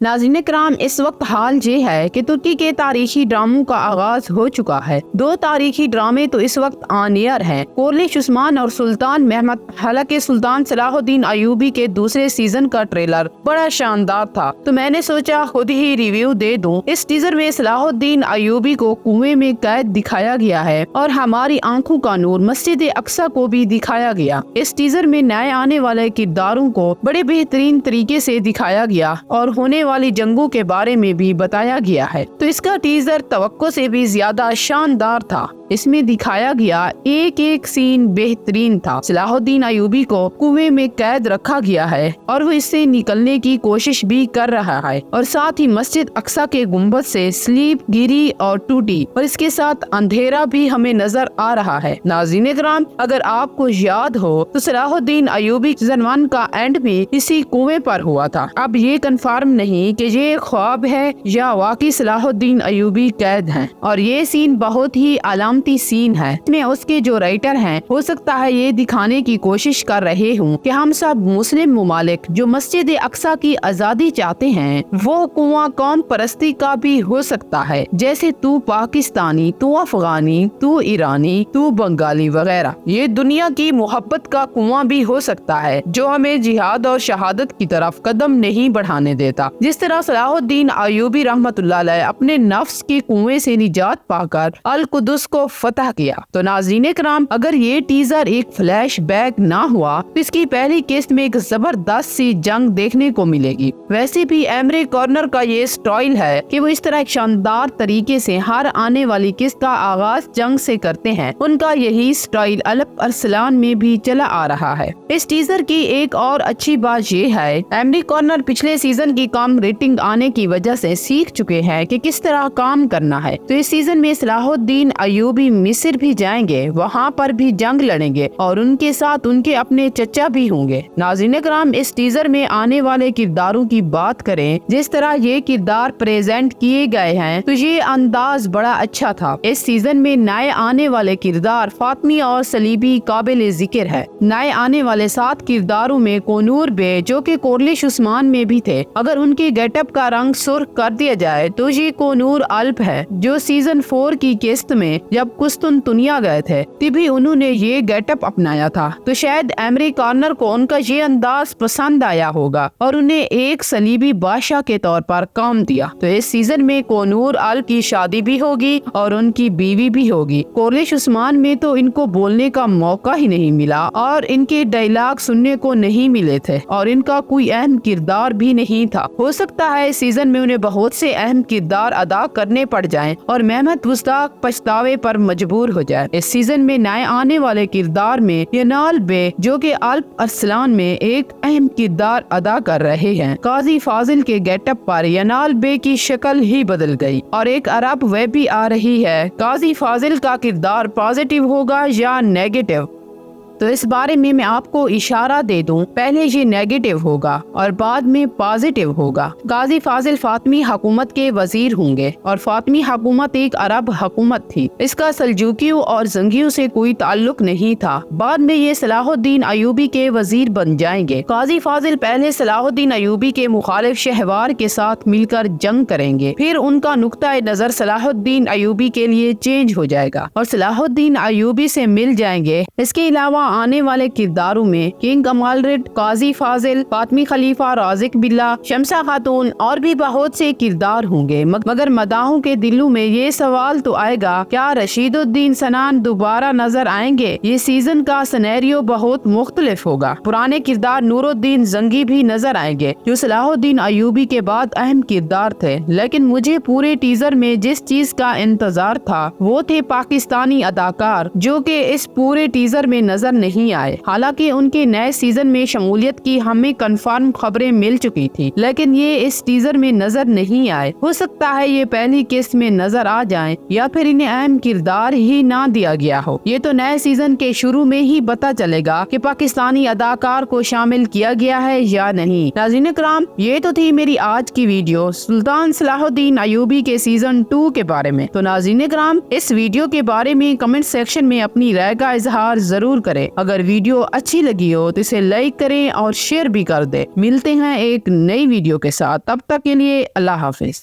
नाज़रीन कराम, इस वक्त हाल ये है कि तुर्की के तारीखी ड्रामों का आगाज हो चुका है। 2 तारीखी ड्रामे तो इस वक्त ऑन एयर हैं, कोर्निश उस्मान और सुल्तान महमद। हालांकि सुल्तान सलाहुद्दीन अयूबी के दूसरे सीजन का ट्रेलर बड़ा शानदार था, तो मैंने सोचा खुद ही रिव्यू दे दूं। इस टीजर में सलाहुद्दीन अयूबी को कुएं में कैद दिखाया गया है और हमारी आंखों का नूर मस्जिद अक्सा को भी दिखाया गया। इस टीजर में नए आने वाले किरदारों को बड़े बेहतरीन तरीके से दिखाया गया और होने वाली जंगों के बारे में भी बताया गया है। तो इसका टीजर तवक्को से भी ज्यादा शानदार था। इसमें दिखाया गया एक एक सीन बेहतरीन था। सलाहुद्दीन अयूबी को कुएं में कैद रखा गया है और वो इससे निकलने की कोशिश भी कर रहा है, और साथ ही मस्जिद अक्सा के गुंबद से स्लीप गिरी और टूटी, और इसके साथ अंधेरा भी हमें नजर आ रहा है। नाज़रीन किराम, अगर आपको याद हो तो सलाहुद्दीन अयूबी सीजन 1 का एंड भी इसी कुएं पर हुआ था। अब ये कंफर्म नहीं कि ये ख्वाब है या वाकई सलाहुद्दीन अयूबी कैद हैं, और ये सीन बहुत ही सीन है। इसमें उसके जो राइटर हैं, हो सकता है ये दिखाने की कोशिश कर रहे हूँ कि हम सब मुस्लिम मुमालिक जो मस्जिद अक्सा की आजादी चाहते हैं, वो कुआं कौम परस्ती का भी हो सकता है, जैसे तू पाकिस्तानी, तू अफगानी, तू ईरानी, तू बंगाली वगैरह। ये दुनिया की मोहब्बत का कुआं भी हो सकता है जो हमें जिहाद और शहादत की तरफ कदम नहीं बढ़ाने देता। जिस तरह सलाहुद्दीन अयूबी रहमतुल्लाह अलैह अपने नफ्स के कुएं से निजात पाकर अल कुदस को फतह किया। तो नाज़रीन कराम, अगर ये टीजर एक फ्लैश बैक ना हुआ तो इसकी पहली किस्त में एक जबरदस्त सी जंग देखने को मिलेगी। वैसे भी एमरे कॉर्नर का ये स्टाइल है कि वो इस तरह एक शानदार तरीके से हर आने वाली किस्त का आगाज जंग से करते हैं। उनका यही स्टाइल अलप अरसलान में भी चला आ रहा है। इस टीजर की एक और अच्छी बात ये है, एमरे कॉर्नर पिछले सीजन की कम रेटिंग आने की वजह से सीख चुके हैं कि किस तरह काम करना है। तो इस सीजन में सलाहुद्दीन अयूबी मिस्र भी जाएंगे, वहाँ पर भी जंग लड़ेंगे और उनके साथ उनके अपने चचा भी होंगे। नाज़रीन कराम, इस टीजर में आने वाले किरदारों की बात करें, जिस तरह ये किरदार प्रेजेंट किए गए हैं, तो ये अंदाज बड़ा अच्छा था। इस सीजन में नए आने वाले किरदार फातमी और सलीबी काबिल जिक्र है। नए आने वाले 7 किरदारों में कोनूर बे, जो कि कोर्निश उस्मान में भी थे, अगर उनके गेटअप का रंग सुर्ख कर दिया जाए तो ये कोनूर अल्प है, जो सीजन 4 की किस्त में जब कुस्तुनतुनिया गए थे तभी उन्होंने ये गेटअप अपनाया था। तो शायद एमरे कॉर्नर को उनका ये अंदाज पसंद आया होगा और उन्हें एक सलीबी बादशाह के तौर पर काम दिया। तो इस सीजन में कोनूर अल की शादी भी होगी और उनकी बीवी भी होगी। कोर्निश उस्मान में तो इनको बोलने का मौका ही नहीं मिला और इनके डायलॉग सुनने को नहीं मिले थे और इनका कोई अहम किरदार भी नहीं था। हो सकता है इस सीजन में उन्हें बहुत से अहम किरदार अदा करने पड़ जाएं और मेहमत मुश्ताक पछतावे पर मजबूर हो जाए। इस सीजन में नए आने वाले किरदार में यनाल बे, जो कि अल्प अरसलान में एक अहम किरदार अदा कर रहे हैं। काजी फाजिल के गेटअप पर यनाल बे की शक्ल ही बदल गई और एक अरब वेब भी आ रही है। काजी फाजिल का किरदार पॉजिटिव होगा या नेगेटिव, तो इस बारे में मैं आपको इशारा दे दूं, पहले ये नेगेटिव होगा और बाद में पॉजिटिव होगा। काजी फाजिल फातमी हुकूमत के वजीर होंगे और फातमी हुकूमत एक अरब हुकूमत थी। इसका सल्जूकियों और जंगियों से कोई ताल्लुक नहीं था। बाद में ये सलाहुद्दीन अयूबी के वजीर बन जाएंगे। काजी फाजिल पहले सलाहुद्दीन अयूबी के मुखालिफ शहवार के साथ मिलकर जंग करेंगे, फिर उनका नुक्ता नजर सलाहुद्दीन अयूबी के लिए चेंज हो जाएगा और सलाहुद्दीन अयूबी से मिल जाएंगे। इसके अलावा आने वाले किरदारों में किंग कमालरिड, काजी फाजिल, फातमी खलीफा, राजिक बिल्ला, शमसा खातून और भी बहुत से किरदार होंगे। मगर मदाहों के दिलों में ये सवाल तो आएगा, क्या रशीदुद्दीन सनान दोबारा नजर आएंगे? ये सीजन का सिनेरियो बहुत मुख्तलिफ होगा। पुराने किरदार नूरुद्दीन जंगी भी नजर आएंगे, जो सलाहुद्दीन अयूबी के बाद अहम किरदार थे। लेकिन मुझे पूरे टीजर में जिस चीज का इंतजार था वो थे पाकिस्तानी अदाकार, जो कि इस पूरे टीजर में नजर नहीं आए। हालांकि उनके नए सीजन में शमूलियत की हमें कंफर्म खबरें मिल चुकी थी, लेकिन ये इस टीजर में नजर नहीं आए। हो सकता है ये पहली किस्त में नजर आ जाएं या फिर इन्हें अहम किरदार ही ना दिया गया हो। ये तो नए सीजन के शुरू में ही पता चलेगा कि पाकिस्तानी अदाकार को शामिल किया गया है या नहीं। नाज़रीन कराम, ये तो थी मेरी आज की वीडियो सुल्तान सलाहुद्दीन अयूबी के सीजन 2 के बारे में। तो नाज़रीन कराम, इस वीडियो के बारे में कमेंट सेक्शन में अपनी राय का इजहार जरूर करें। ہیں۔ اگر ویڈیو اچھی لگی ہو تو اسے لائک کریں اور شیئر بھی کر دیں۔ ملتے ہیں ایک نئی ویڈیو کے ساتھ، تب تک کے لیے اللہ حافظ۔